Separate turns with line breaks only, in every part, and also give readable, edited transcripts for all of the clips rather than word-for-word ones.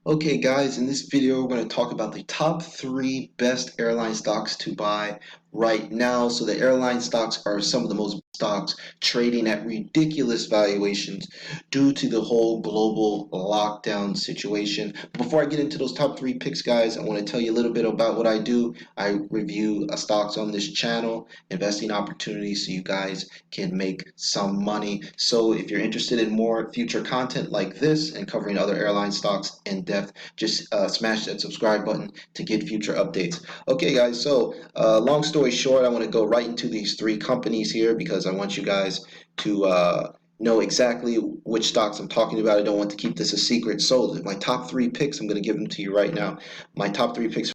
Okay guys, in this video we're going to talk about the top 3 best airline stocks to buy right now. So the airline stocks are some of the most stocks trading at ridiculous valuations due to the whole global lockdown situation. But before I get into those top 3 picks, guys, I want to tell you a little bit about what I do. I review stocks on this channel, investing opportunities so you guys can make some money. So if you're interested in more future content like this and covering other airline stocks in depth, just smash that subscribe button to get future updates. Okay guys, so long story short, I want to go right into these 3 companies here because I want you guys to know exactly which stocks I'm talking about. I don't want to keep this a secret. So my top 3 picks, I'm going to give them to you right now. My top 3 picks: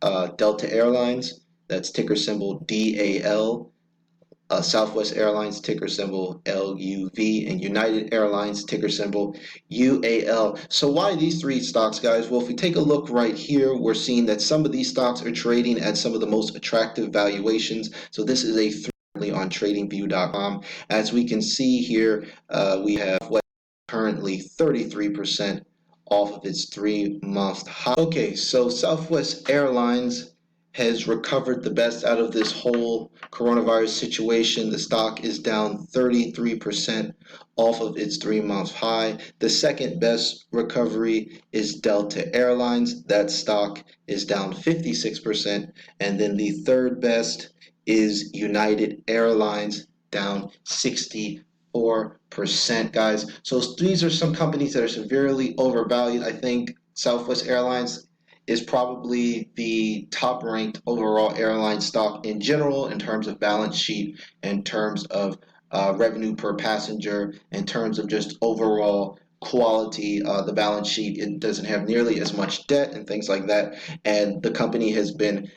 Delta Airlines, that's ticker symbol DAL. Southwest Airlines, ticker symbol LUV, and United Airlines, ticker symbol UAL. So why these 3 stocks, guys? Well, if we take a look right here, we're seeing that some of these stocks are trading at some of the most attractive valuations. So this is a on tradingview.com. As we can see here, we have what currently 33% off of its 3-month high. Okay, so Southwest Airlines has recovered the best out of this whole coronavirus situation. The stock is down 33% off of its 3-month high. The second best recovery is Delta Airlines. That stock is down 56%. And then the third best is United Airlines, down 64%, guys. So these are some companies that are severely overvalued. I think Southwest Airlines is probably the top ranked overall airline stock in general in terms of balance sheet, in terms of revenue per passenger, in terms of just overall quality. The balance sheet, it doesn't have nearly as much debt and things like that, and the company has been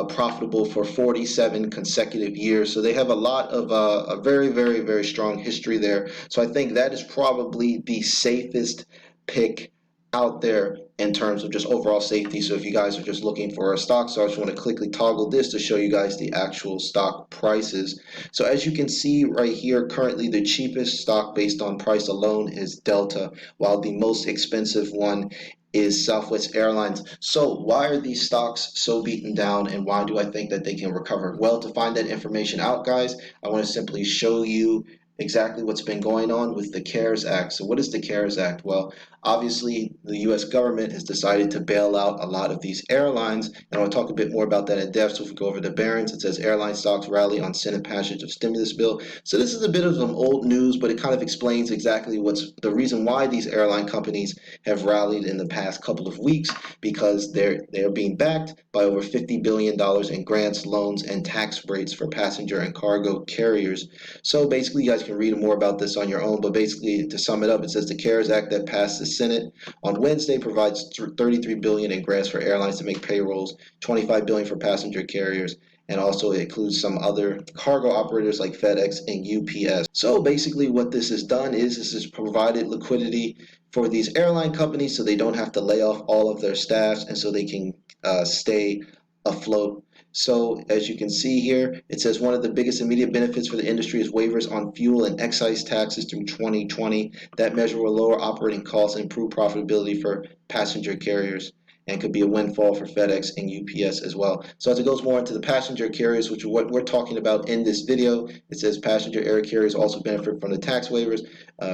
profitable for 47 consecutive years. So they have a lot of a very, very, very strong history there. So I think that is probably the safest pick out there in terms of just overall safety. So if you guys are just looking for a stock, so I just want to quickly toggle this to show you guys the actual stock prices. So as you can see right here, currently the cheapest stock based on price alone is Delta, while the most expensive one is Southwest Airlines. So why are these stocks so beaten down, and why do I think that they can recover? Well, to find that information out, guys, I want to simply show you exactly what's been going on with the CARES Act. So what is the CARES Act? Well, obviously the US government has decided to bail out a lot of these airlines, and I'll talk a bit more about that in depth. So if we go over the Barron's, it says airline stocks rally on Senate passage of stimulus bill. So this is a bit of some old news, but it kind of explains exactly what's the reason why these airline companies have rallied in the past couple of weeks, because they're being backed by over $50 billion in grants, loans, and tax rates for passenger and cargo carriers. So basically, you guys can read more about this on your own, but basically, to sum it up, it says the CARES Act that passed the Senate on Wednesday provides $33 billion in grants for airlines to make payrolls, $25 billion for passenger carriers, and also it includes some other cargo operators like FedEx and UPS. So basically what this has done is this has provided liquidity for these airline companies so they don't have to lay off all of their staffs, and so they can stay afloat. So as you can see here, it says one of the biggest immediate benefits for the industry is waivers on fuel and excise taxes through 2020. That measure will lower operating costs and improve profitability for passenger carriers, and could be a windfall for FedEx and UPS as well. So as it goes more into the passenger carriers, which is what we're talking about in this video, it says passenger air carriers also benefit from the tax waivers.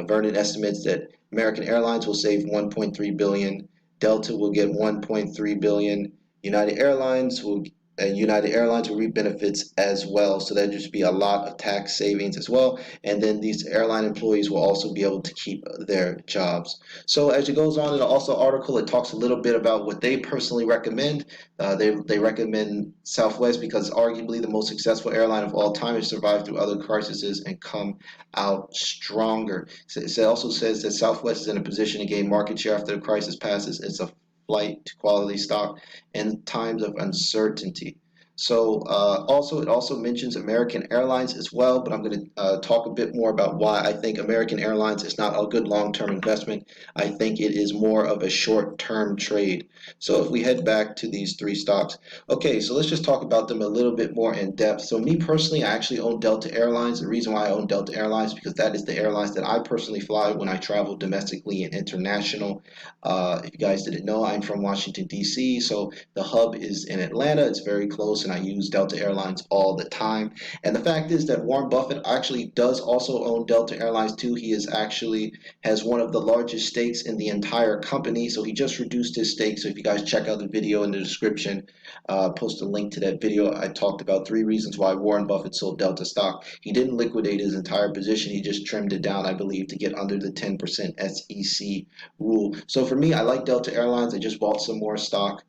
Vernon estimates that American Airlines will save $1.3 billion, Delta will get $1.3 billion, United Airlines will reap benefits as well. So that'd just be a lot of tax savings as well. And then these airline employees will also be able to keep their jobs. So as it goes on in the also article, it talks a little bit about what they personally recommend. They recommend Southwest because it's arguably the most successful airline of all time, has survived through other crises and come out stronger. So it also says that Southwest is in a position to gain market share after the crisis passes. It's a flight to quality stock in times of uncertainty. So it also mentions American Airlines as well, but I'm going to talk a bit more about why I think American Airlines is not a good long-term investment. I think it is more of a short-term trade. So if we head back to these three stocks, okay, so let's just talk about them a little bit more in depth. So me personally, I actually own Delta Airlines. The reason why I own Delta Airlines is because that is the airlines that I personally fly when I travel domestically and international. If you guys didn't know, I'm from Washington, D.C., so the hub is in Atlanta. It's very close, and I use Delta Airlines all the time. And the fact is that Warren Buffett actually does also own Delta Airlines too. He is actually has one of the largest stakes in the entire company. So he just reduced his stake. So if you guys check out the video in the description, post a link to that video. I talked about 3 reasons why Warren Buffett sold Delta stock. He didn't liquidate his entire position. He just trimmed it down, I believe, to get under the 10% SEC rule. So for me, I like Delta Airlines. I just bought some more stock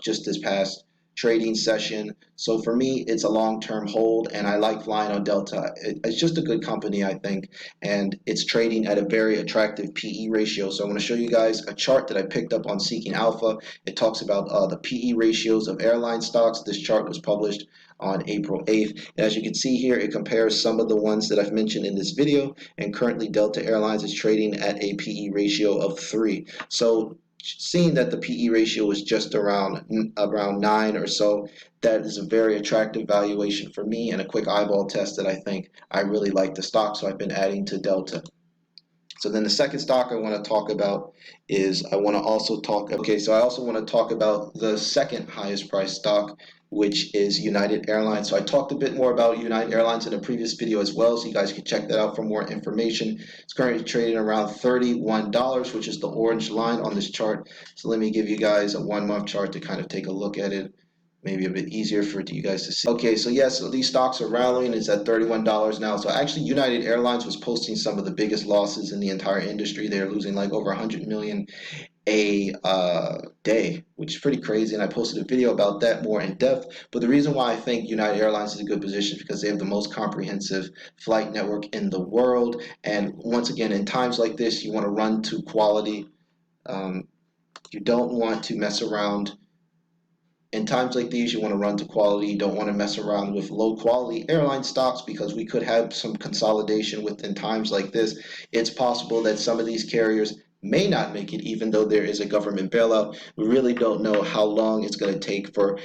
just this past trading session. So for me, it's a long-term hold, and I like flying on Delta. It's just a good company, I think, and it's trading at a very attractive PE ratio. So I'm going to show you guys a chart that I picked up on Seeking Alpha. It talks about the PE ratios of airline stocks. This chart was published on April 8th. And as you can see here, it compares some of the ones that I've mentioned in this video, and currently Delta Airlines is trading at a PE ratio of 3. So seeing that the PE ratio is just around 9 or so, that is a very attractive valuation for me and a quick eyeball test that I think I really like the stock, so I've been adding to Delta. So then the second stock I want to talk about is I want to also talk, okay, so I also want to talk about the second highest price stock, which is United Airlines. So I talked a bit more about United Airlines in a previous video as well, so you guys can check that out for more information. It's currently trading around $31, which is the orange line on this chart. So let me give you guys a 1-month chart to kind of take a look at it. Maybe a bit easier for you guys to see. Okay, so yes, so these stocks are rallying. It's at $31 now. So actually, United Airlines was posting some of the biggest losses in the entire industry. They're losing like over 100 million a day, which is pretty crazy. And I posted a video about that more in depth. But the reason why I think United Airlines is a good position is because they have the most comprehensive flight network in the world. And once again, in times like this, you want to run to quality. You don't want to mess around. In times like these, you want to run to quality. You don't want to mess around with low quality airline stocks because we could have some consolidation within times like this. It's possible that some of these carriers may not make it, even though there is a government bailout. We really don't know how long it's going to take for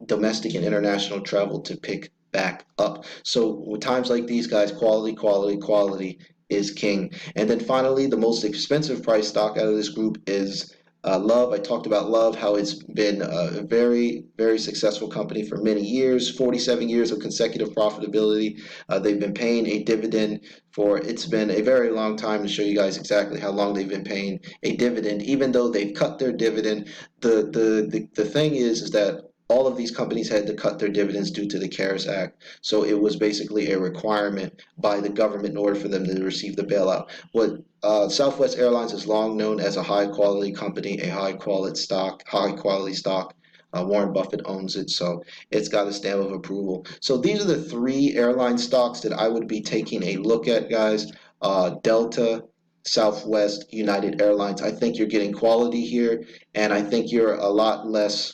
domestic and international travel to pick back up. So with times like these, guys, quality, quality, quality is king. And then finally, the most expensive price stock out of this group is Love. I talked about Love, how it's been a very, very successful company for many years, 47 years of consecutive profitability. They've been paying a dividend for, it's been a very long time, to show you guys exactly how long they've been paying a dividend, even though they've cut their dividend. The thing is that all of these companies had to cut their dividends due to the CARES Act. So it was basically a requirement by the government in order for them to receive the bailout. What Southwest Airlines is long known as a high quality company, a high quality stock, Warren Buffett owns it, so it's got a stamp of approval. So these are the 3 airline stocks that I would be taking a look at, guys. Delta, Southwest, United Airlines. I think you're getting quality here, and I think you're a lot less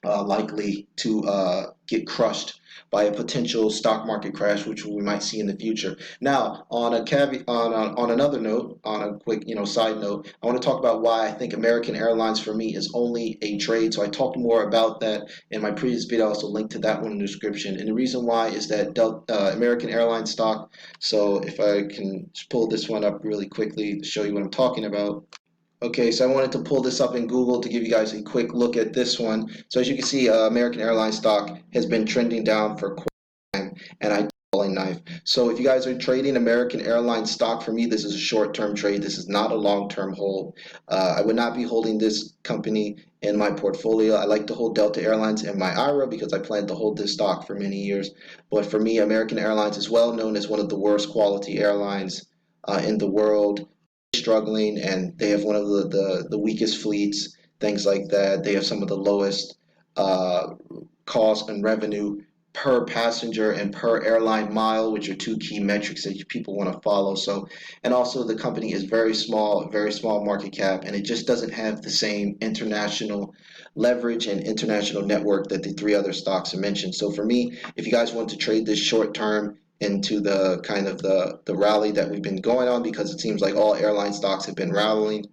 likely to get crushed by a potential stock market crash, which we might see in the future. Now, on a on another note, on a quick side note, I want to talk about why I think American Airlines for me is only a trade. So I talked more about that in my previous video. I also linked to that one in the description. And the reason why is that American Airlines stock. So if I can just pull this one up really quickly to show you what I'm talking about. Okay, so I wanted to pull this up in Google to give you guys a quick look at this one. So as you can see, American Airlines stock has been trending down for quite some time, and I falling knife. So if you guys are trading American Airlines stock, for me, this is a short-term trade. This is not a long-term hold. I would not be holding this company in my portfolio. I like to hold Delta Airlines in my IRA because I plan to hold this stock for many years. But for me, American Airlines is well known as one of the worst quality airlines in the world, struggling, and they have one of the weakest fleets, things like that. They have some of the lowest cost and revenue per passenger and per airline mile, which are two key metrics that people want to follow. So, and also the company is very small market cap, and it just doesn't have the same international leverage and international network that the three other stocks I mentioned. So for me, if you guys want to trade this short term into the kind of the rally that we've been going on, because it seems like all airline stocks have been rallying.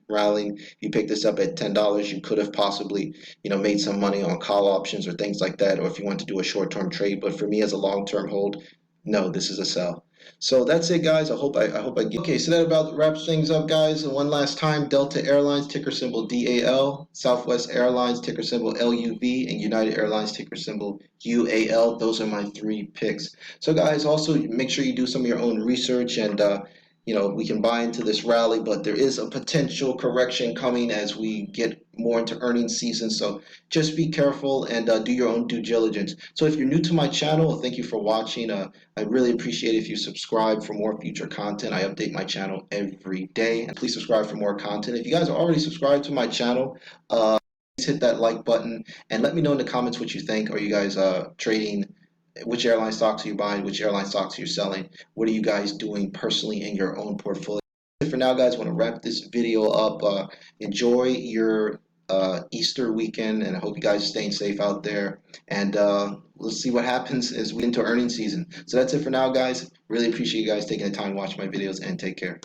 If you pick this up at $10, you could have possibly, made some money on call options or things like that, or if you want to do a short-term trade. But for me as a long-term hold, no, this is a sell. So that's it, guys. I hope I get. Okay, so that about wraps things up, guys. And one last time: Delta Airlines, ticker symbol DAL; Southwest Airlines, ticker symbol LUV; and United Airlines, ticker symbol UAL. Those are my three picks. So, guys, also make sure you do some of your own research, and we can buy into this rally, but there is a potential correction coming as we get more into earnings season. So just be careful and do your own due diligence. So if you're new to my channel, thank you for watching. I really appreciate if you subscribe for more future content. I update my channel every day, and please subscribe for more content. If you guys are already subscribed to my channel, please hit that like button and let me know in the comments what you think. Are you guys trading? Which airline stocks are you buying? Which airline stocks are you selling? What are you guys doing personally in your own portfolio? For now, guys, I want to wrap this video up. Enjoy your Easter weekend, and I hope you guys are staying safe out there. And let's see what happens as we enter earnings season. So that's it for now, guys. Really appreciate you guys taking the time to watch my videos, and take care.